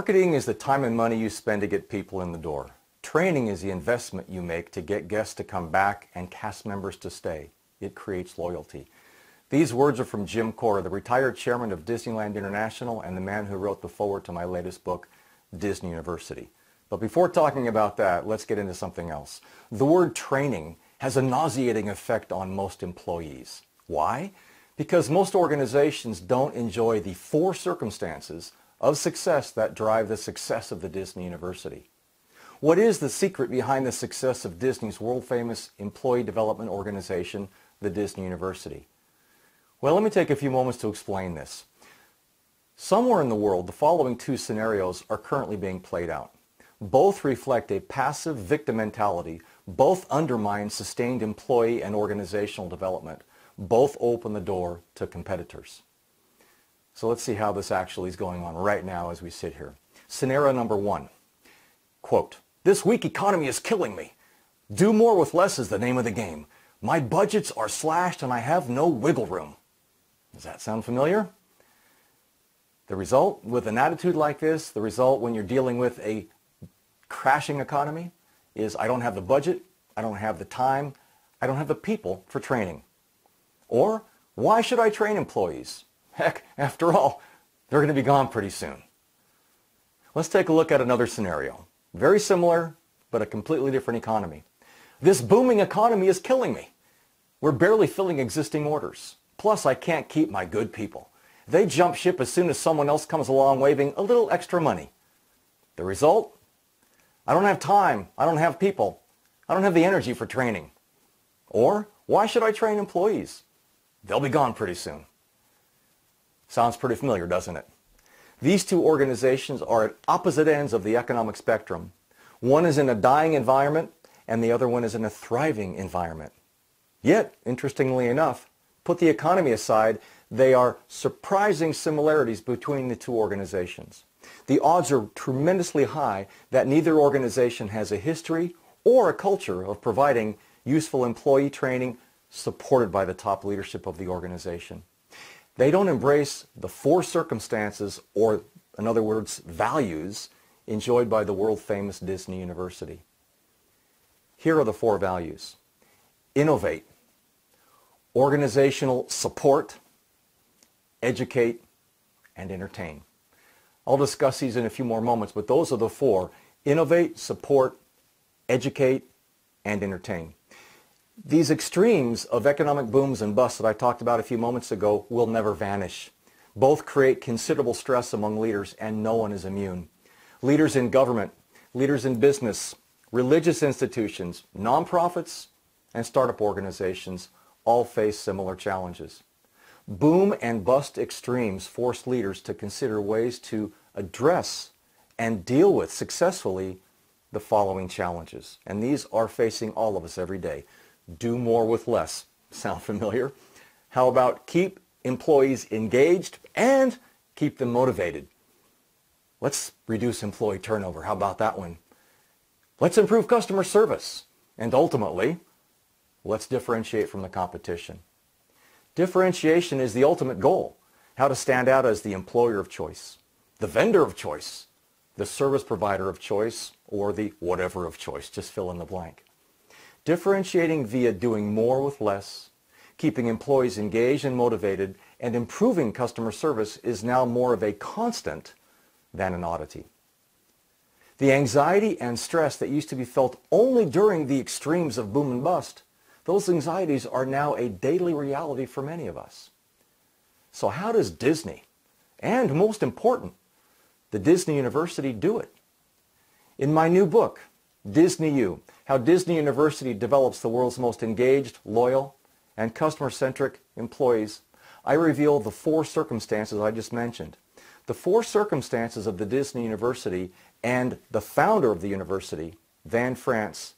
Marketing is the time and money you spend to get people in the door. Training is the investment you make to get guests to come back and cast members to stay. It creates loyalty. These words are from Jim Cora, the retired chairman of Disneyland International and the man who wrote the foreword to my latest book, Disney University. But before talking about that, let's get into something else. The word training has a nauseating effect on most employees. Why? Because most organizations don't enjoy the four circumstances of success that drive the success of the Disney University. What is the secret behind the success of Disney's world-famous employee development organization, the Disney University? Well, let me take a few moments to explain this. Somewhere in the world, the following two scenarios are currently being played out. Both reflect a passive victim mentality. Both undermine sustained employee and organizational development. Both open the door to competitors. So let's see how this actually is going on right now as we sit here. Scenario number one, quote, "This weak economy is killing me. Do more with less is the name of the game. My budgets are slashed and I have no wiggle room." Does that sound familiar? The result with an attitude like this, the result when you're dealing with a crashing economy is I don't have the budget, I don't have the time, I don't have the people for training. Or, why should I train employees? Heck, after all, they're going to be gone pretty soon. Let's take a look at another scenario. Very similar, but a completely different economy. This booming economy is killing me. We're barely filling existing orders. Plus, I can't keep my good people. They jump ship as soon as someone else comes along waving a little extra money. The result? I don't have time. I don't have people. I don't have the energy for training. Or, why should I train employees? They'll be gone pretty soon. Sounds pretty familiar, doesn't it? These two organizations are at opposite ends of the economic spectrum. One is in a dying environment, and the other one is in a thriving environment. Yet, interestingly enough, put the economy aside, they are surprising similarities between the two organizations. The odds are tremendously high that neither organization has a history or a culture of providing useful employee training supported by the top leadership of the organization. They don't embrace the four circumstances, or in other words, values, enjoyed by the world-famous Disney University. Here are the four values. Innovate, organizational support, educate, and entertain. I'll discuss these in a few more moments, but those are the four. Innovate, support, educate, and entertain. These extremes of economic booms and busts that I talked about a few moments ago will never vanish. Both create considerable stress among leaders, and no one is immune. Leaders in government, leaders in business, religious institutions, nonprofits, and startup organizations all face similar challenges. Boom and bust extremes force leaders to consider ways to address and deal with successfully the following challenges. And these are facing all of us every day. Do more with less. Sound familiar? How about keep employees engaged and keep them motivated? Let's reduce employee turnover. How about that one? Let's improve customer service. And ultimately, let's differentiate from the competition. Differentiation is the ultimate goal. How to stand out as the employer of choice, the vendor of choice, the service provider of choice, or the whatever of choice. Just fill in the blank. Differentiating via doing more with less, keeping employees engaged and motivated, and improving customer service is now more of a constant than an oddity. The anxiety and stress that used to be felt only during the extremes of boom and bust, those anxieties are now a daily reality for many of us. So how does Disney, and most important, the Disney University, do it? In my new book, Disney U, How Disney University Develops the World's Most Engaged, Loyal, and Customer-Centric Employees, I reveal the four circumstances I just mentioned. The four circumstances of the Disney University, and the founder of the university, Van France,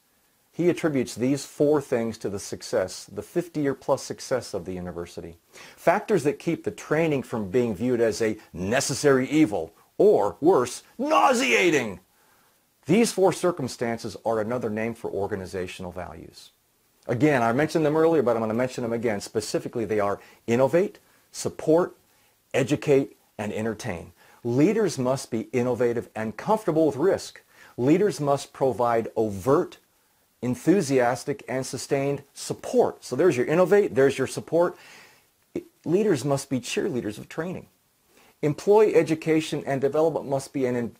he attributes these four things to the success, the 50-year-plus success of the university. Factors that keep the training from being viewed as a necessary evil, or worse, nauseating. These four circumstances are another name for organizational values. Again, I mentioned them earlier, but I'm going to mention them again. Specifically, they are innovate, support, educate, and entertain. Leaders must be innovative and comfortable with risk. Leaders must provide overt, enthusiastic, and sustained support. So there's your innovate, there's your support. Leaders must be cheerleaders of training. Employee education and development must be an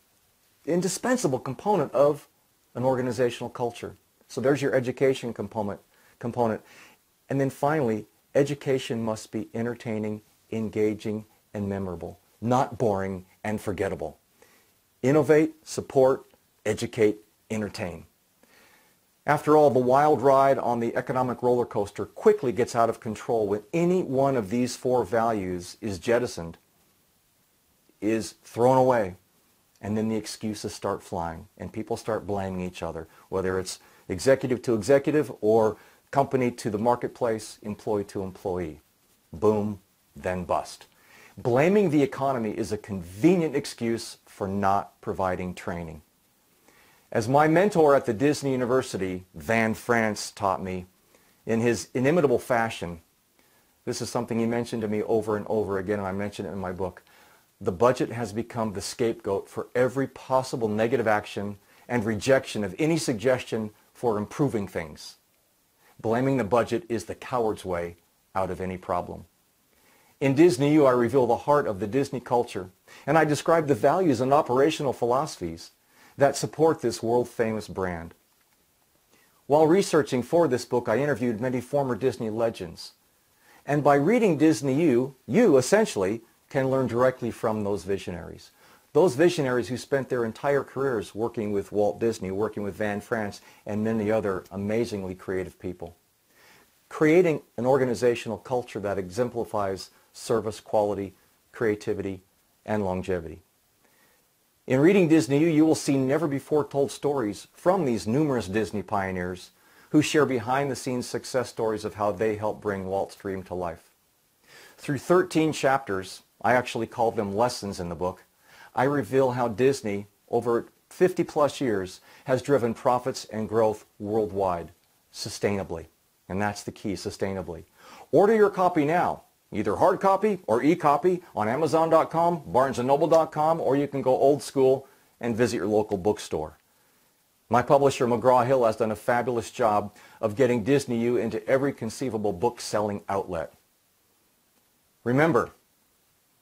indispensable component of an organizational culture. So there's your education component. And then finally, education must be entertaining, engaging, and memorable, not boring and forgettable. Innovate, support, educate, entertain. After all, the wild ride on the economic roller coaster quickly gets out of control when any one of these four values is jettisoned, is thrown away, and then the excuses start flying and people start blaming each other, whether it's executive to executive or company to the marketplace, employee to employee. Boom, then bust. Blaming the economy is a convenient excuse for not providing training. As my mentor at the Disney University, Van France, taught me in his inimitable fashion, this is something he mentioned to me over and over again, and I mention it in my book. The budget has become the scapegoat for every possible negative action and rejection of any suggestion for improving things. Blaming the budget is the coward's way out of any problem. In Disney U, I reveal the heart of the Disney culture, and I describe the values and operational philosophies that support this world-famous brand. While researching for this book, I interviewed many former Disney legends. And by reading Disney U, you essentially can learn directly from those visionaries. Those visionaries who spent their entire careers working with Walt Disney, working with Van France, and many other amazingly creative people. Creating an organizational culture that exemplifies service, quality, creativity, and longevity. In reading Disney U, you will see never-before-told stories from these numerous Disney pioneers who share behind-the-scenes success stories of how they helped bring Walt's dream to life. Through 13 chapters, I actually call them lessons in the book, I reveal how Disney, over 50-plus years, has driven profits and growth worldwide, sustainably. And that's the key, sustainably. Order your copy now. Either hard copy or e-copy on Amazon.com, BarnesandNoble.com, or you can go old school and visit your local bookstore. My publisher, McGraw-Hill, has done a fabulous job of getting Disney U into every conceivable book-selling outlet. Remember,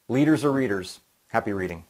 leaders are readers. Happy reading.